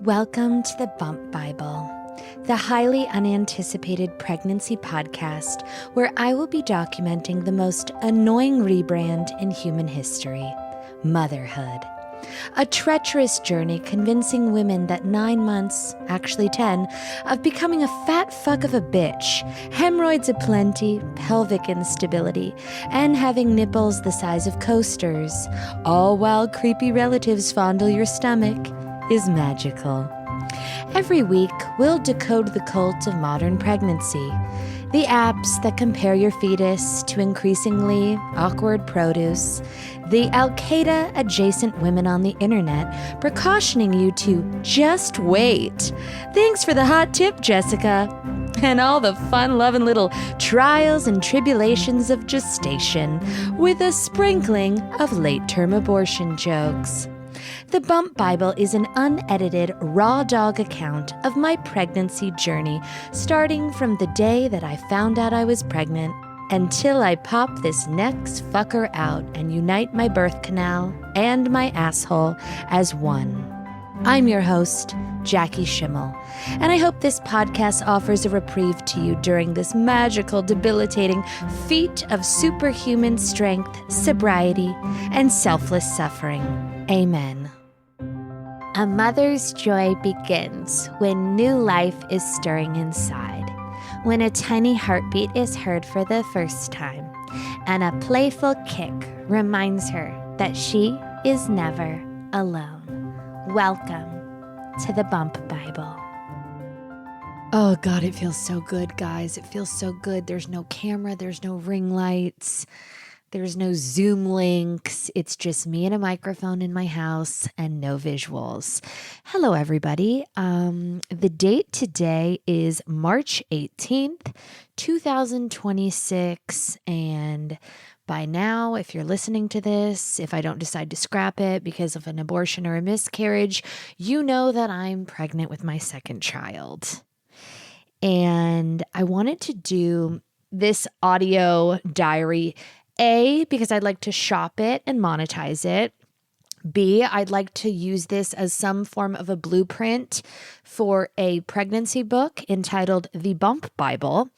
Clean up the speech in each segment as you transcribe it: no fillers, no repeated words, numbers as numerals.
Welcome to the Bump Bible, the highly unanticipated pregnancy podcast where I will be documenting the most annoying rebrand in human history, motherhood. A treacherous journey convincing women that 9 months, actually 10, of becoming a fat fuck of a bitch, hemorrhoids aplenty, pelvic instability, and having nipples the size of coasters, all while creepy relatives fondle your stomach, is magical. Every week, we'll decode the cult of modern pregnancy, the apps that compare your fetus to increasingly awkward produce, the Al-Qaeda-adjacent women on the internet precautioning you to just wait. Thanks for the hot tip, Jessica. And all the fun-loving little trials and tribulations of gestation, with a sprinkling of late-term abortion jokes. The Bump Bible is an unedited, raw dog account of my pregnancy journey, starting from the day that I found out I was pregnant until I pop this next fucker out and unite my birth canal and my asshole as one. I'm your host, Jackie Schimmel, and I hope this podcast offers a reprieve to you during this magical, debilitating feat of superhuman strength, sobriety, and selfless suffering. Amen. A mother's joy begins when new life is stirring inside, when a tiny heartbeat is heard for the first time, and a playful kick reminds her that she is never alone. Welcome to the Bump Bible. Oh God, it feels so good, guys. It feels so good. There's no camera, there's no ring lights. There's no Zoom links. It's just me and a microphone in my house and no visuals. Hello, everybody. The date today is March 18th, 2026. And by now, if you're listening to this, if I don't decide to scrap it because of an abortion or a miscarriage, you know that I'm pregnant with my second child. And I wanted to do this audio diary A, because I'd like to shop it and monetize it. B, I'd like to use this as some form of a blueprint for a pregnancy book entitled The Bump Bible,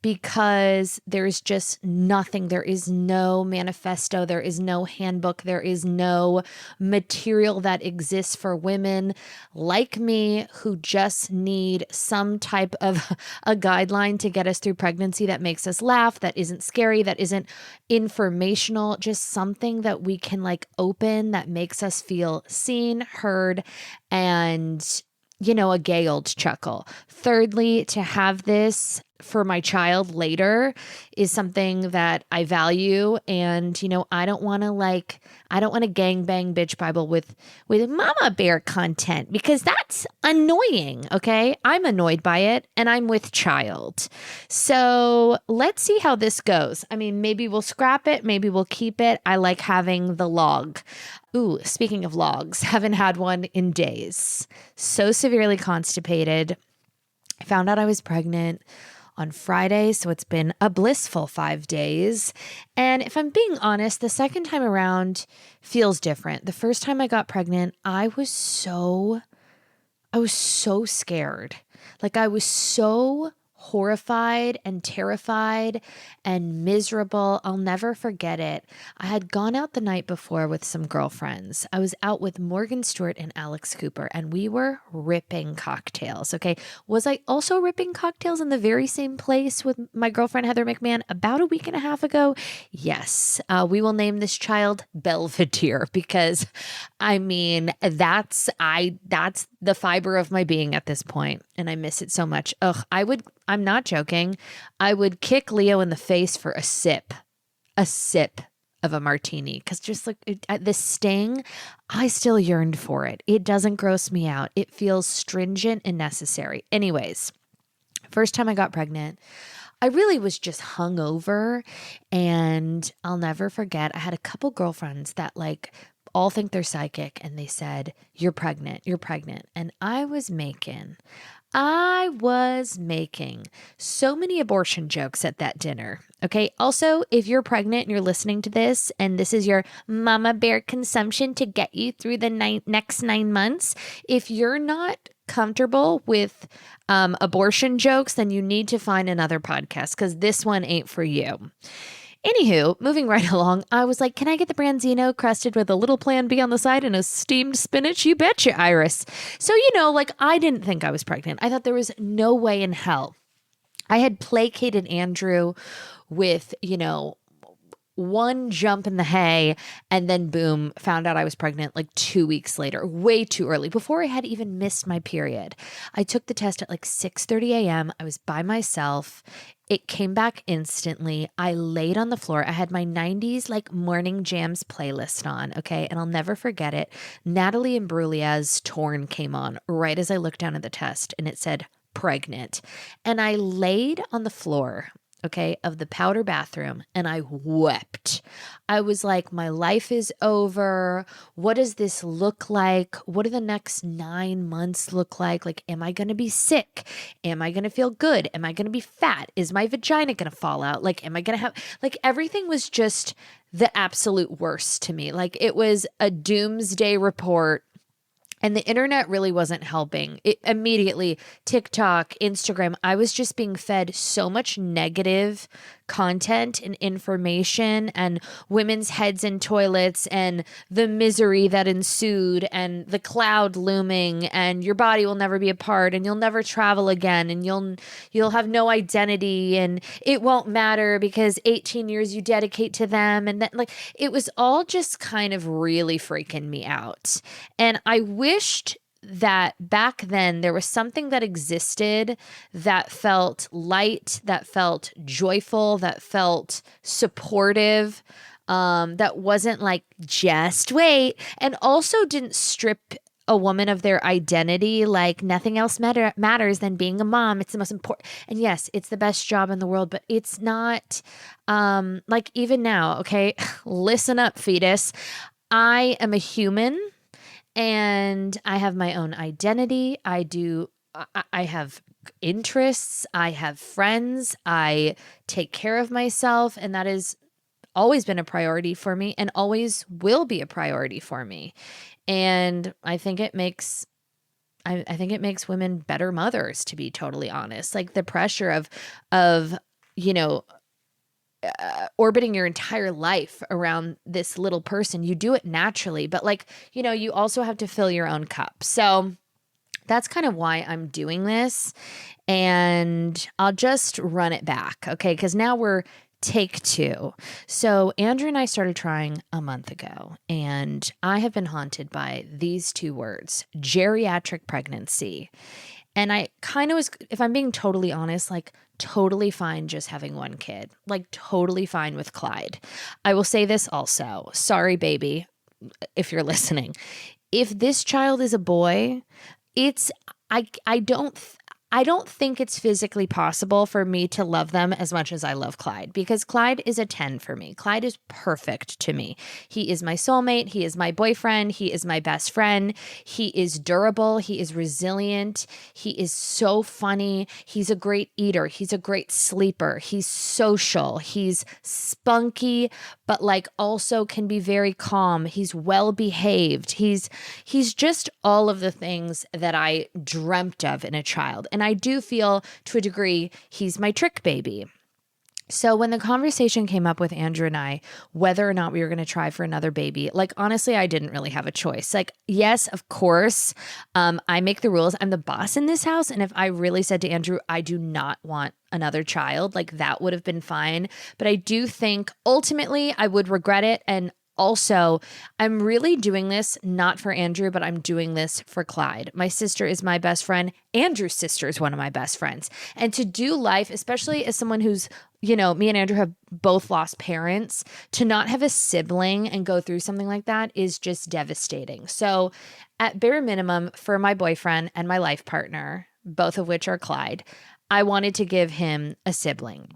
because there's just nothing. There is no manifesto. There is no handbook. There is no material that exists for women like me who just need some type of a guideline to get us through pregnancy that makes us laugh, that isn't scary, that isn't informational, just something that we can open that makes us feel seen, heard, and a gay old chuckle. Thirdly, to have this for my child later is something that I value. And, I don't want to gangbang bitch Bible with mama bear content, because that's annoying. Okay. I'm annoyed by it and I'm with child. So let's see how this goes. I mean, maybe we'll scrap it. Maybe we'll keep it. I like having the log. Ooh, speaking of logs, haven't had one in days. So severely constipated. I found out I was pregnant on Friday, so it's been a blissful 5 days. And if I'm being honest, the second time around feels different. The first time I got pregnant, I was so scared. I was so horrified and terrified and miserable. I'll never forget it. I had gone out the night before with some girlfriends. I was out with Morgan Stewart and Alex Cooper, and we were ripping cocktails. Okay. Was I also ripping cocktails in the very same place with my girlfriend, Heather McMahon, about a week and a half ago? Yes. We will name this child Belvedere, because that's the fiber of my being at this point, and I miss it so much. I'm not joking. I would kick Leo in the face for a sip of a martini, because just the sting, I still yearned for it. It doesn't gross me out. It feels stringent and necessary. Anyways, first time I got pregnant, I really was just hungover, and I'll never forget, I had a couple girlfriends that all think they're psychic, and they said, you're pregnant. And I was making so many abortion jokes at that dinner. Okay. Also, if you're pregnant and you're listening to this and this is your mama bear consumption to get you through the next 9 months, if you're not comfortable with abortion jokes, then you need to find another podcast because this one ain't for you. Anywho, moving right along, I was like, can I get the branzino crusted with a little Plan B on the side and a steamed spinach? You betcha, Iris. So, like I didn't think I was pregnant. I thought there was no way in hell. I had placated Andrew with, one jump in the hay, and then boom, found out I was pregnant like 2 weeks later, way too early, before I had even missed my period. I took the test at like 6:30 a.m. I was by myself. It came back instantly. I laid on the floor. I had my 90s like morning jams playlist on, okay? And I'll never forget it. Natalie Imbruglia's Torn came on right as I looked down at the test, and it said pregnant. And I laid on the floor, okay, of the powder bathroom, and I wept. I was like, my life is over. What does this look like? What do the next 9 months look like? Like, am I going to be sick? Am I going to feel good? Am I going to be fat? Is my vagina going to fall out? Like, am I going to have, like, everything was just the absolute worst to me. Like, it was a doomsday report. And the internet really wasn't helping. It immediately, TikTok, Instagram, I was just being fed so much negative content and information and women's heads in toilets and the misery that ensued and the cloud looming and your body will never be apart and you'll never travel again and you'll have no identity and it won't matter because 18 years you dedicate to them. And then like it was all just kind of really freaking me out. And I wished that back then there was something that existed that felt light, that felt joyful, that felt supportive, that wasn't like, just wait, and also didn't strip a woman of their identity. Like nothing else matters than being a mom. It's the most important. And yes, it's the best job in the world, but it's not like even now, okay, listen up, fetus. I am a human. And I have my own identity. I have interests. I have friends. I take care of myself. And that has always been a priority for me and always will be a priority for me. And I think it makes women better mothers, to be totally honest. Like the pressure of orbiting your entire life around this little person. You do it naturally, but like, you also have to fill your own cup. So that's kind of why I'm doing this. And I'll just run it back. Okay. Because now we're take 2. So Andrew and I started trying a month ago, and I have been haunted by these 2 words, geriatric pregnancy. And I kind of was, if I'm being totally honest, like totally fine just having one kid, like totally fine with Clyde. I will say this also. Sorry, baby, if you're listening. If this child is a boy, I don't think it's physically possible for me to love them as much as I love Clyde, because Clyde is a 10 for me. Clyde is perfect to me. He is my soulmate. He is my boyfriend. He is my best friend. He is durable. He is resilient. He is so funny. He's a great eater. He's a great sleeper. He's social. He's spunky, but like also can be very calm. He's well behaved. He's just all of the things that I dreamt of in a child. And I do feel to a degree he's my trick baby. So when the conversation came up with Andrew and I, whether or not we were going to try for another baby, like honestly, I didn't really have a choice. Like, yes, of course, I make the rules. I'm the boss in this house. And if I really said to Andrew, I do not want another child, like that would have been fine. But I do think ultimately I would regret it. And also, I'm really doing this not for Andrew, but I'm doing this for Clyde. My sister is my best friend. Andrew's sister is one of my best friends. And to do life, especially as someone who's, me and Andrew have both lost parents, to not have a sibling and go through something like that is just devastating. So at bare minimum, for my boyfriend and my life partner, both of which are Clyde, I wanted to give him a sibling.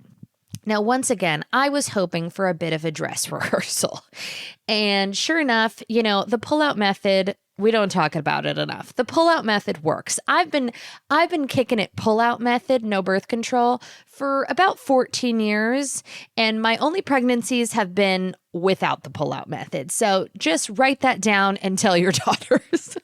Now, once again, I was hoping for a bit of a dress rehearsal. And sure enough, the pullout method, we don't talk about it enough. The pullout method works. I've been kicking it pullout method, no birth control, for about 14 years. And my only pregnancies have been without the pullout method. So just write that down and tell your daughters.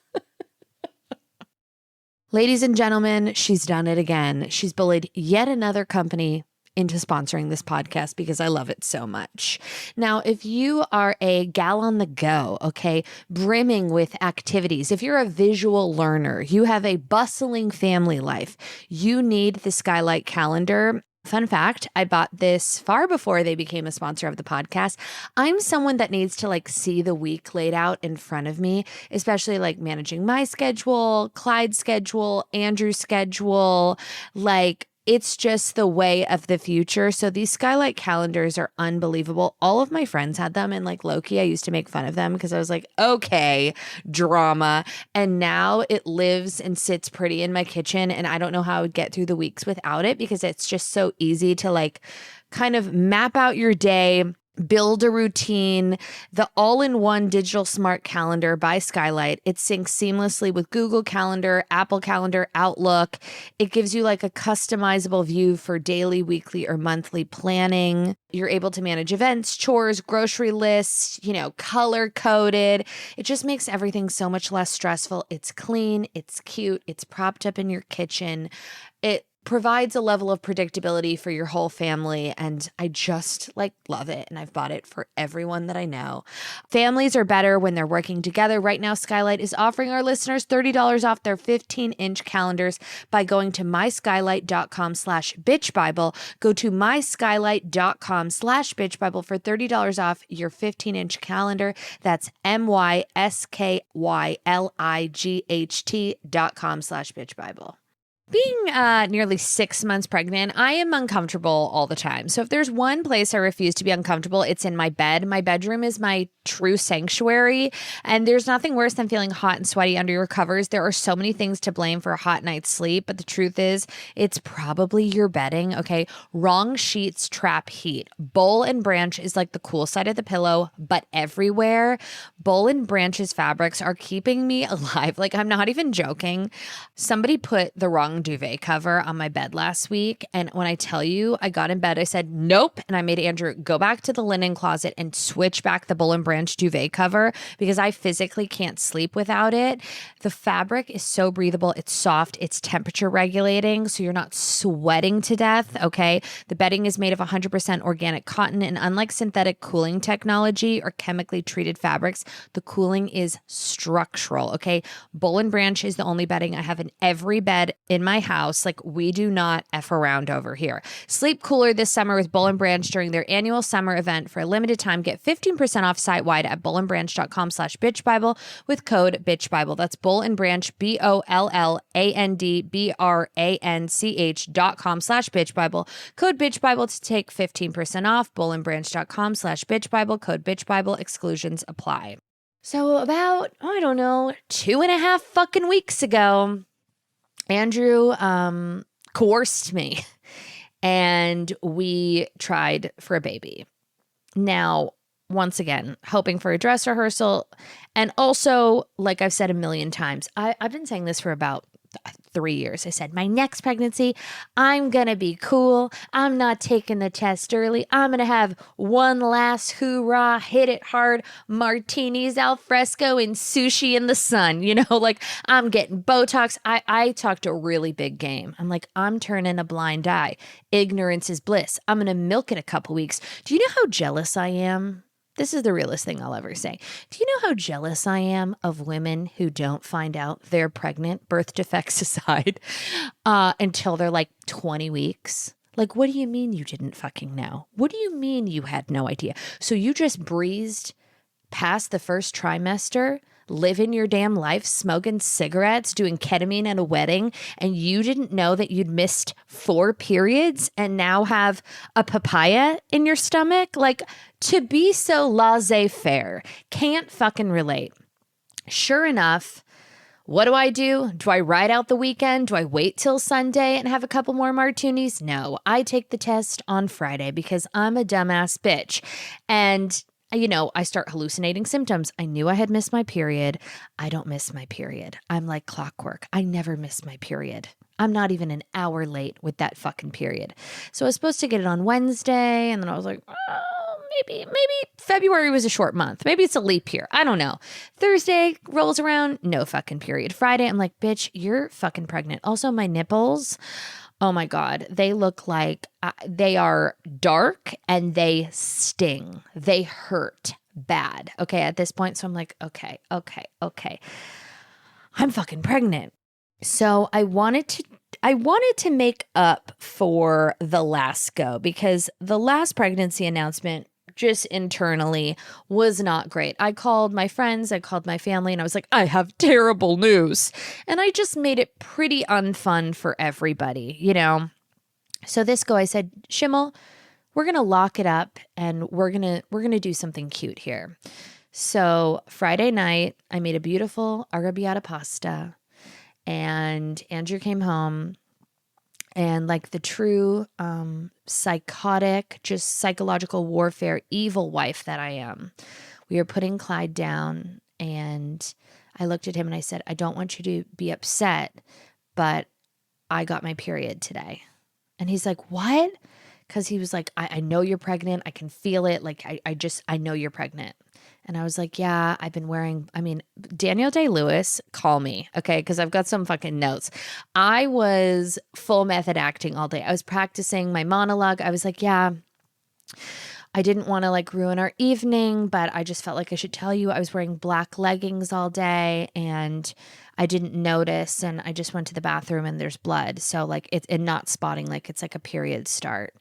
Ladies and gentlemen, she's done it again. She's bullied yet another company into sponsoring this podcast because I love it so much. Now, if you are a gal on the go, okay, brimming with activities, if you're a visual learner, you have a bustling family life, you need the Skylight calendar. Fun fact, I bought this far before they became a sponsor of the podcast. I'm someone that needs to see the week laid out in front of me, especially managing my schedule, Clyde's schedule, Andrew's schedule, it's just the way of the future. So these Skylight calendars are unbelievable. All of my friends had them, and Loki, I used to make fun of them because I was like, okay, drama. And now it lives and sits pretty in my kitchen, and I don't know how I would get through the weeks without it because it's just so easy to kind of map out your day, build a routine. The all-in-one digital smart calendar by Skylight. It syncs seamlessly with Google Calendar, Apple Calendar, Outlook. It gives you a customizable view for daily, weekly, or monthly planning. You're able to manage events, chores, grocery lists, color-coded. It just makes everything so much less stressful. It's clean, it's cute, it's propped up in your kitchen. It provides a level of predictability for your whole family, and I just love it, and I've bought it for everyone that I know. Families are better when they're working together. Right now, Skylight is offering our listeners $30 off their 15-inch calendars by going to myskylight.com/bitchbible. Go to myskylight.com/bitchbible for $30 off your 15-inch calendar. That's myskylight.com/bitchbible. Being nearly 6 months pregnant, I am uncomfortable all the time. So if there's one place I refuse to be uncomfortable, it's in my bed. My bedroom is my true sanctuary, and there's nothing worse than feeling hot and sweaty under your covers. There are so many things to blame for a hot night's sleep, but the truth is, it's probably your bedding, okay? Wrong sheets trap heat. Bowl and Branch is the cool side of the pillow, but everywhere. Bowl and Branch's fabrics are keeping me alive. I'm not even joking. Somebody put the wrong duvet cover on my bed last week, and when I tell you, I got in bed, I said nope, and I made Andrew go back to the linen closet and switch back the Bowl and Branch duvet cover because I physically can't sleep without it. The fabric is so breathable, it's soft, it's temperature regulating, so you're not sweating to death, okay? The bedding is made of 100% organic cotton, and unlike synthetic cooling technology or chemically treated fabrics, the cooling is structural, okay? Bowl and Branch is the only bedding I have in every bed in my house. We do not F around over here. Sleep cooler this summer with Bowl and Branch during their annual summer event. For a limited time, get 15% off site-wide at bowlandbranch.com/bitchbible with code bitchbible. That's Bowl and Branch, BOLLANDBRANCH.com/bitchbible. Code bitchbible to take 15% off. bowlandbranch.com/bitchbible. Code bitchbible. Exclusions apply. So about, 2.5 fucking weeks ago, Andrew coerced me, and we tried for a baby. Now, once again, hoping for a dress rehearsal, and also, like I've said a million times, I've been saying this for about 3 years. I said, my next pregnancy, I'm going to be cool. I'm not taking the test early. I'm going to have one last hoorah, hit it hard, martinis al fresco and sushi in the sun. I'm getting Botox. I talked a really big game. I'm turning a blind eye. Ignorance is bliss. I'm going to milk it a couple weeks. Do you know how jealous I am? This is the realest thing I'll ever say. Do you know how jealous I am of women who don't find out they're pregnant, birth defects aside, until they're 20 weeks? What do you mean you didn't fucking know? What do you mean you had no idea? So you just breezed past the first trimester, living your damn life, smoking cigarettes, doing ketamine at a wedding, and you didn't know that you'd missed 4 periods and now have a papaya in your stomach? To be so laissez-faire. Can't fucking relate. Sure enough, what do? Do I ride out the weekend? Do I wait till Sunday and have a couple more martinis? No, I take the test on Friday because I'm a dumbass bitch. And I start hallucinating symptoms. I knew I had missed my period. I don't miss my period. I'm like clockwork. I never miss my period. I'm not even an hour late with that fucking period. So I was supposed to get it on Wednesday, and then I was like, maybe February was a short month. Maybe it's a leap year. I don't know. Thursday rolls around, no fucking period. Friday, I'm like, bitch, you're fucking pregnant. Also, my nipples, oh my God, they look like they are dark and they sting. They hurt bad. Okay, at this point. So I'm like, okay. I'm fucking pregnant. So I wanted to make up for the last go because the last pregnancy announcement just internally was not great. I called my friends, I called my family, and I was like, I have terrible news. And I just made it pretty unfun for everybody, you know? So this go, I said, Schimmel, we're going to lock it up and we're going to do something cute here. So Friday night, I made a beautiful arrabbiata pasta and Andrew came home. And like the true psychotic, just psychological warfare, evil wife that I am, we were putting Clyde down and I looked at him and I said, I don't want you to be upset, but I got my period today. And he's like, what? Because he was like, I know you're pregnant. I can feel it. Like, I know you're pregnant. And I was like, yeah, Daniel Day-Lewis, call me, okay? Because I've got some fucking notes. I was full method acting all day. I was practicing my monologue. I was like, yeah, I didn't want to like ruin our evening, but I just felt like I should tell you I was wearing black leggings all day and I didn't notice. And I just went to the bathroom and there's blood. So like and not spotting, like it's like a period start.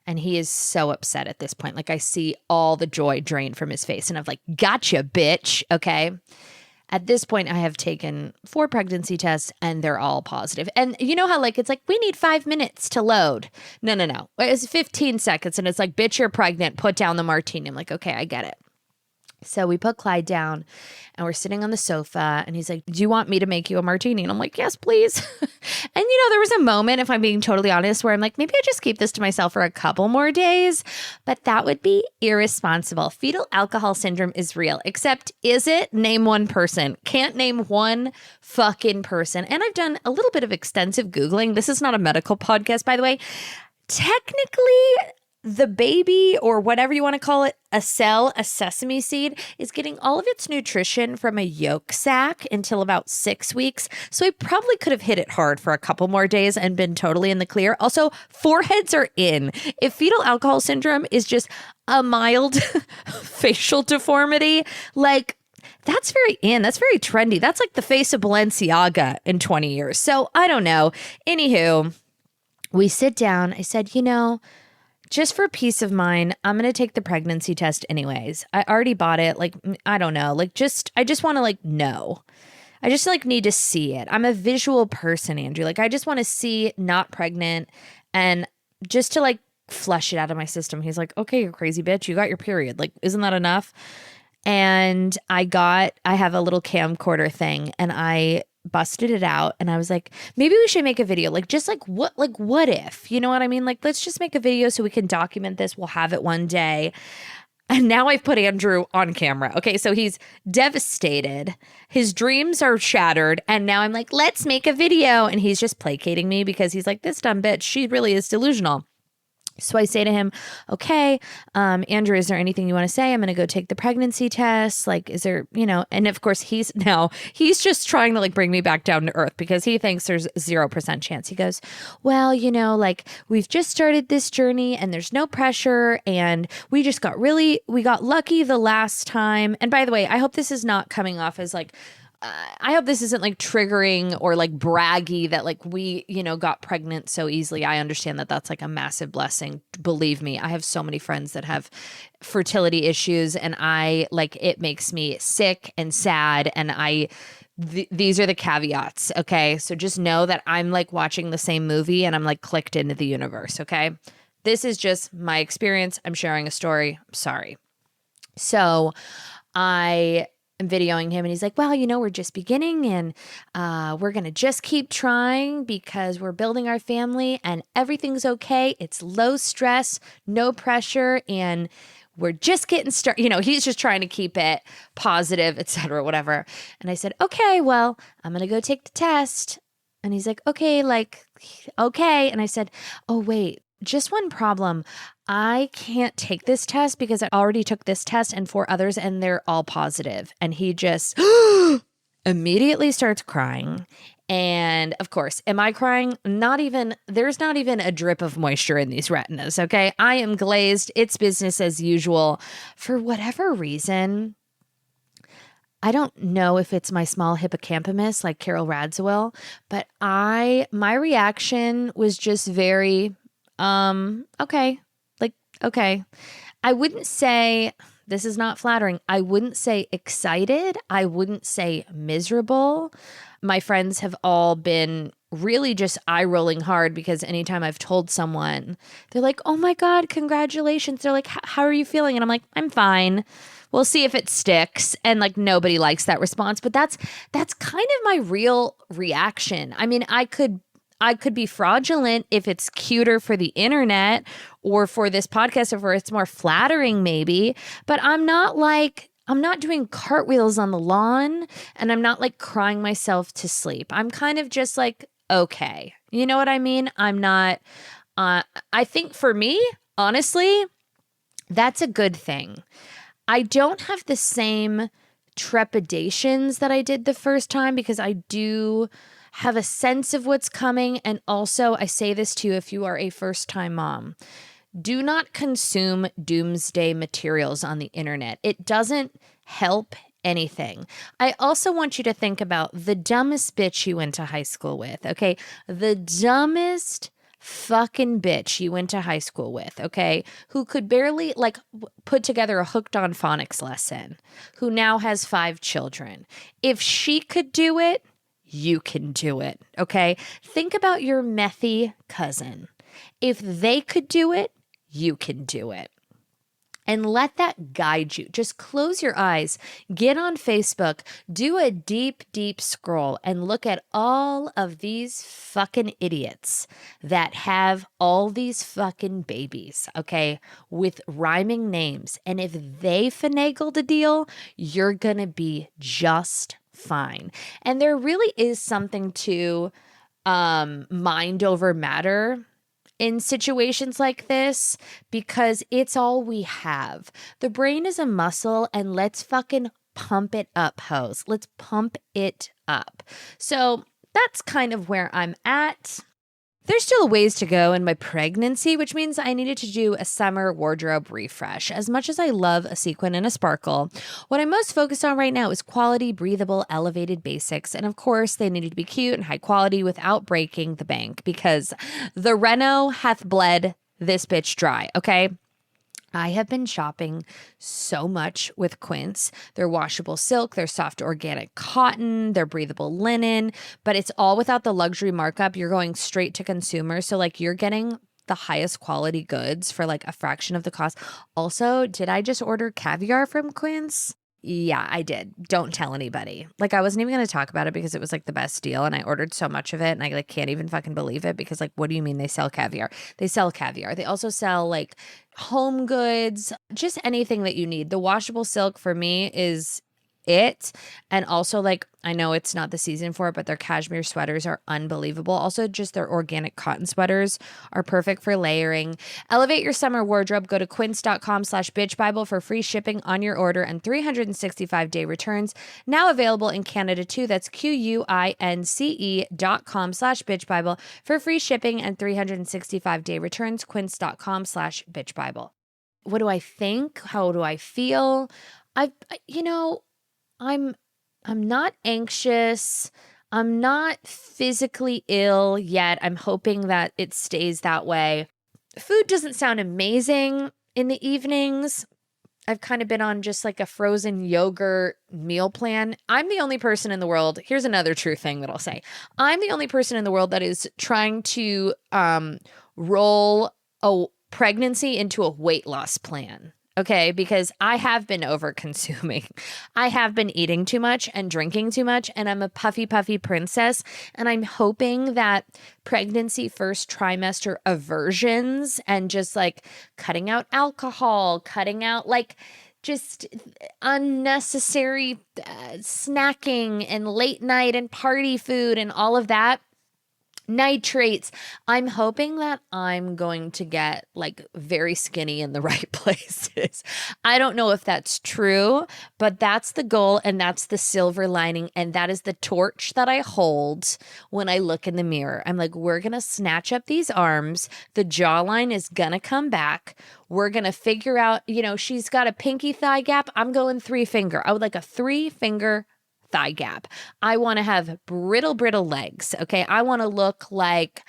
And he is so upset at this point. Like I see all the joy drain from his face and I'm like, gotcha, bitch. Okay. At this point, I have taken 4 pregnancy tests and they're all positive. And you know how like, it's like, we need 5 minutes to load. No. It's 15 seconds. And it's like, bitch, you're pregnant. Put down the martini. I'm like, okay, I get it. So we put Clyde down and we're sitting on the sofa and he's like, do you want me to make you a martini? And I'm like, yes, please. And there was a moment, if I'm being totally honest, where I'm like, maybe I just keep this to myself for a couple more days, but that would be irresponsible. Fetal alcohol syndrome is real, except is it? Name one person. Can't name one fucking person. And I've done a little bit of extensive Googling. This is not a medical podcast, by the way. Technically, the baby, or whatever you want to call it, a cell, a sesame seed, is getting all of its nutrition from a yolk sac until about 6 weeks. So I probably could have hit it hard for a couple more days and been totally in the clear. Also, foreheads are in. If fetal alcohol syndrome is just a mild facial deformity, like that's very in. That's very trendy. That's like the face of Balenciaga in 20 years. So I don't know. Anywho, we sit down. I said, just for peace of mind, I'm going to take the pregnancy test anyways. I already bought it. Like, I don't know. Like, I just want to like know. I just like need to see it. I'm a visual person, Andrew. Like, I just want to see not pregnant and just to like flush it out of my system. He's like, okay, you crazy bitch. You got your period. Like, isn't that enough? And I have a little camcorder thing and I busted it out and I was like, maybe we should make a video. Like, just like what if, you know what I mean? Like, let's just make a video so we can document this. We'll have it one day. And now I've put Andrew on camera. Okay, so he's devastated. His dreams are shattered. And now I'm like, let's make a video. And he's just placating me because he's like, this dumb bitch, she really is delusional. So I say to him, okay, Andrew, is there anything you want to say? I'm going to go take the pregnancy test. Like, is there, and of course he's just trying to like bring me back down to earth because he thinks there's 0% chance. He goes, well, like we've just started this journey and there's no pressure and we got lucky the last time. And by the way, I hope this is not coming off as like, I hope this isn't like triggering or like braggy that like we, got pregnant so easily. I understand that that's like a massive blessing. Believe me, I have so many friends that have fertility issues and it makes me sick and sad. And these are the caveats. Okay. So just know that I'm like watching the same movie and I'm like clicked into the universe. Okay. This is just my experience. I'm sharing a story. I'm sorry. So I'm videoing him and he's like, well, we're just beginning and we're going to just keep trying because we're building our family and everything's okay. It's low stress, no pressure, and we're just getting started. He's just trying to keep it positive, etc., whatever. And I said, okay, well, I'm going to go take the test. And he's like, okay. And I said, oh, wait, just one problem. I can't take this test because I already took this test and 4 others and they're all positive. And he just immediately starts crying. And of course, am I crying? There's not even a drip of moisture in these retinas, okay? I am glazed. It's business as usual. For whatever reason, I don't know if it's my small hippocampus like Carol Radziwill, but my reaction was just very, okay. Like, okay. I wouldn't say, this is not flattering. I wouldn't say excited. I wouldn't say miserable. My friends have all been really just eye rolling hard because anytime I've told someone, they're like, oh my God, congratulations. They're like, how are you feeling? And I'm like, I'm fine. We'll see if it sticks. And like nobody likes that response, but that's kind of my real reaction. I mean, I could be fraudulent if it's cuter for the internet or for this podcast or it's more flattering maybe, but I'm not doing cartwheels on the lawn and I'm not like crying myself to sleep. I'm kind of just like, okay. You know what I mean? I'm not, I think for me, honestly, that's a good thing. I don't have the same trepidations that I did the first time because I do have a sense of what's coming. And also, I say this to you if you are a first-time mom, do not consume doomsday materials on the internet. It doesn't help anything. I also want you to think about the dumbest bitch you went to high school with, okay? The dumbest fucking bitch you went to high school with, okay? Who could barely like put together a hooked on phonics lesson, who now has 5 children. If she could do it, you can do it, okay? Think about your methy cousin. If they could do it, you can do it. And let that guide you. Just close your eyes, get on Facebook, do a deep, deep scroll and look at all of these fucking idiots that have all these fucking babies, okay, with rhyming names. And if they finagled a deal, you're gonna be just fine. And there really is something to mind over matter in situations like this because it's all we have. The brain is a muscle and let's fucking pump it up, hoes. Let's pump it up. So that's kind of where I'm at. There's still a ways to go in my pregnancy, which means I needed to do a summer wardrobe refresh. As much as I love a sequin and a sparkle, what I'm most focused on right now is quality, breathable, elevated basics. And of course, they needed to be cute and high quality without breaking the bank because the reno hath bled this bitch dry, okay? I have been shopping so much with Quince. They're washable silk, they're soft organic cotton, they're breathable linen, but it's all without the luxury markup. You're going straight to consumer. So like you're getting the highest quality goods for like a fraction of the cost. Also, did I just order caviar from Quince? Yeah, I did. Don't tell anybody. Like I wasn't even going to talk about it because it was like the best deal and I ordered so much of it and I like can't even fucking believe it because like what do you mean they sell caviar? They sell caviar. They also sell like home goods, just anything that you need. The washable silk for me is it. And also like I know it's not the season for it, but their cashmere sweaters are unbelievable. Also just their organic cotton sweaters are perfect for layering. Elevate your summer wardrobe. Go to quince.com/bitchbible for free shipping on your order and 365-day returns. Now available in Canada too. That's QUINCE.com/bitchbible for free shipping and 365-day returns. Quince.com/bitchbible. What do I think? How do I feel? I'm not anxious. I'm not physically ill yet. I'm hoping that it stays that way. Food doesn't sound amazing in the evenings. I've kind of been on just like a frozen yogurt meal plan. I'm the only person in the world. Here's another true thing that I'll say. I'm the only person in the world that is trying to roll a pregnancy into a weight loss plan. Okay, because I have been over consuming. I have been eating too much and drinking too much, and I'm a puffy princess. And I'm hoping that pregnancy first trimester aversions and just like cutting out alcohol, cutting out like just unnecessary snacking and late night and party food and all of that nitrates. I'm hoping that I'm going to get like very skinny in the right places. I don't know if that's true, but that's the goal and that's the silver lining. And that is the torch that I hold when I look in the mirror. I'm like, we're going to snatch up these arms. The jawline is going to come back. We're going to figure out, she's got a pinky thigh gap. I'm going 3-finger. I would like a 3-finger thigh gap. I want to have brittle legs. Okay. I want to look like,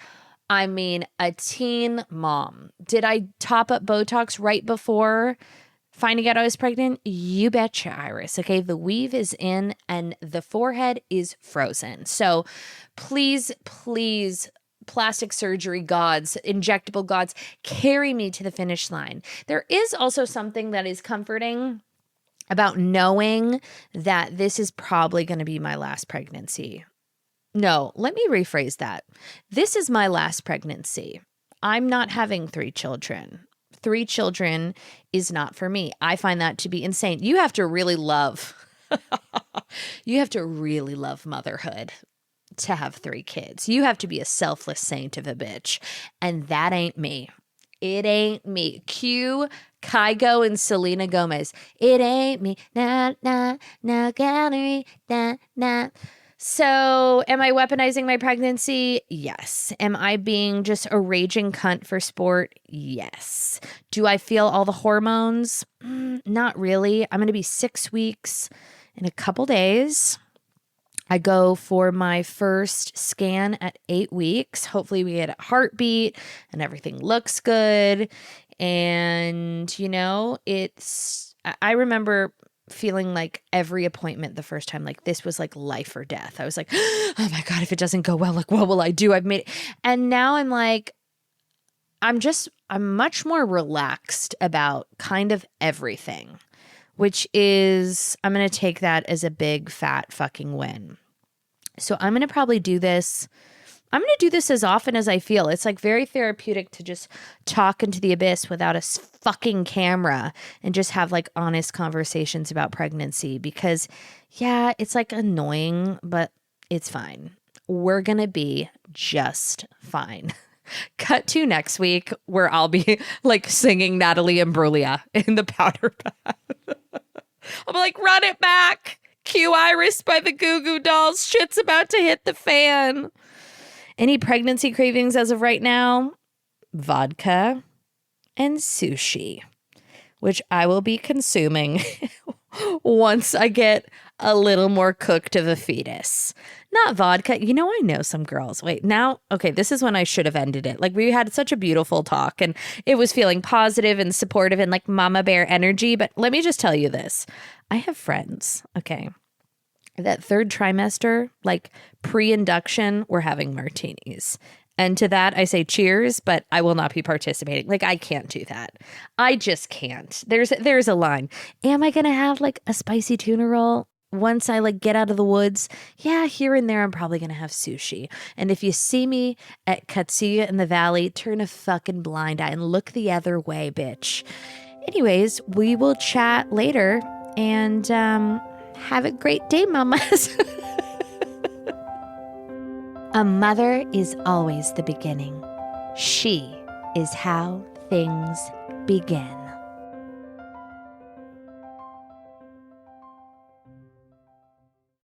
a teen mom. Did I top up Botox right before finding out I was pregnant? You betcha, Iris. Okay. The weave is in and the forehead is frozen. So please, plastic surgery gods, injectable gods, carry me to the finish line. There is also something that is comforting about knowing that this is probably going to be my last pregnancy. No, let me rephrase that. This is my last pregnancy. I'm not having 3 children. 3 children is not for me. I find that to be insane. You have to really love motherhood to have 3 kids. You have to be a selfless saint of a bitch. And that ain't me. It ain't me. Cue Kygo and Selena Gomez. It ain't me. Nah, nah, nah, gallery, nah, nah. So am I weaponizing my pregnancy? Yes. Am I being just a raging cunt for sport? Yes. Do I feel all the hormones? Not really. I'm going to be 6 weeks in a couple days. I go for my first scan at 8 weeks. Hopefully we get a heartbeat and everything looks good. And, I remember feeling like every appointment the first time, like this was like life or death. I was like, oh my God, if it doesn't go well, like what will I do? I've made it. And now I'm like, I'm much more relaxed about kind of everything, which is, I'm going to take that as a big fat fucking win. So I'm going to probably do this. I'm going to do this as often as I feel. It's like very therapeutic to just talk into the abyss without a fucking camera and just have like honest conversations about pregnancy because yeah, it's like annoying, but it's fine. We're going to be just fine. Cut to next week where I'll be like singing Natalie Imbruglia in the powder bath. I'm like, run it back. Cue Iris by the Goo Goo Dolls. Shit's about to hit the fan. Any pregnancy cravings as of right now? Vodka and sushi, which I will be consuming once I get a little more cooked of a fetus. Not vodka. I know some girls. Wait, now, okay, this is when I should have ended it. Like we had such a beautiful talk and it was feeling positive and supportive and like mama bear energy. But let me just tell you this. I have friends, okay, that 3rd trimester, like pre-induction, we're having martinis. And to that, I say cheers, but I will not be participating. Like, I can't do that. I just can't. There's a line. Am I going to have like a spicy tuna roll once I like get out of the woods? Yeah, here and there, I'm probably going to have sushi. And if you see me at Katsuya in the Valley, turn a fucking blind eye and look the other way, bitch. Anyways, we will chat later and have a great day, mamas. A mother is always the beginning. She is how things begin.